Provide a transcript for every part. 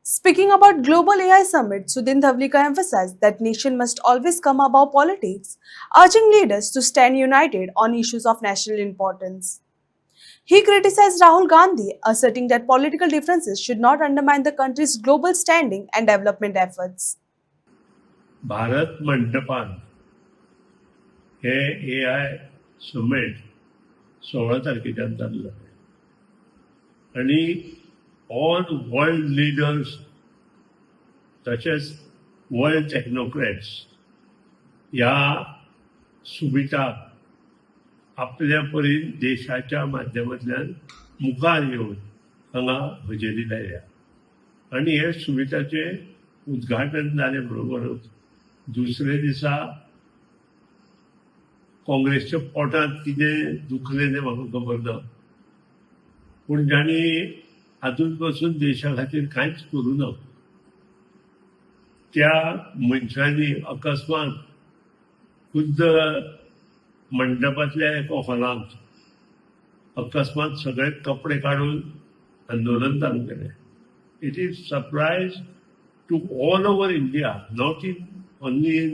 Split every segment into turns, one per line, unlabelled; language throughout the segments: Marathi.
Speaking about Global AI Summit, Sudhin Dhavlika emphasized that nation must always come above politics, urging leaders to stand united on issues of national importance. He criticized Rahul Gandhi, asserting that political differences should not undermine the country's global standing and development efforts.
Bharat मंडपान हे AI समिट 16 तारखेच्यान जाल्लें आणि ऑल वर्ल्ड लिडर्स तशेंच वर्ल्ड टेक्नोक्रेट्स ह्या सुमिताक आपल्या परीन देशाच्या माध्यमांतल्यान मुखार येवन हांगा हजेरी लायल्या आणि हे सुमिताचे उद्घाटन जाले बरोबरच दुसरे दिसा काँग्रेसच्या पोटांत कितें दुखलें तें म्हाका खबर ना, पूण जाणी हातूंत पासून देशा खातीर कांयच करूं ना त्या मनशांनी अकस्मात खुद्द मंडपांतल्या एका हॉलांत अकस्मात सगळे कपडे काडून आंदोलन चालू केलें. It is surprise to all over India, not only in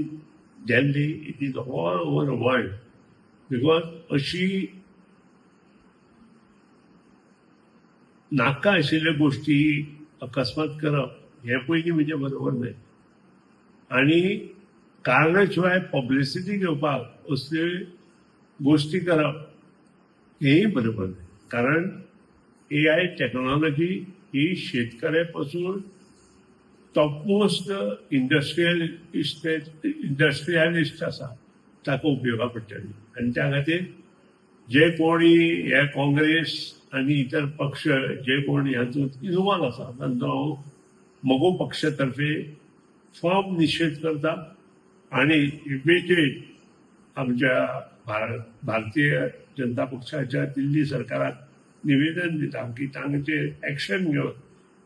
Delhi, it is all over the world. Because अशी नाका आशिल्ल्यो गोष्टी अकस्मात करप हे पयलीं म्हणजे बरोबर न्हय आणि कारणा शिवाय पब्लिसिटी घेवपाक असल्यो गोष्टी करप हेय बरोबर न्हय. कारण AI टेक्नॉलॉजी ही शेतकऱ्या पासून टॉपमोस्ट इंडस्ट्रियलिस्ट आसा ताका उपयोगा पडटली आनी त्या खातीर जे कोणी हे काँग्रेस आनी इतर पक्ष जे कोणी हातूंत इन्वॉल्व आसा तांचो म्हगो पक्षातर्फे फॉर्म निशेध करता आणि इमिजिएट आमच्या भारतीय जनता पक्षाच्या दिल्ली सरकाराक निवेदन दिता की तांचेर एक्शन घेवन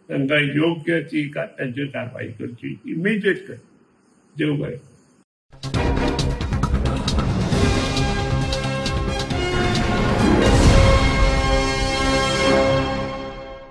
तांकां योग्य ती तांचेर कारवाई करची इमिजिएट कर. देव बरें.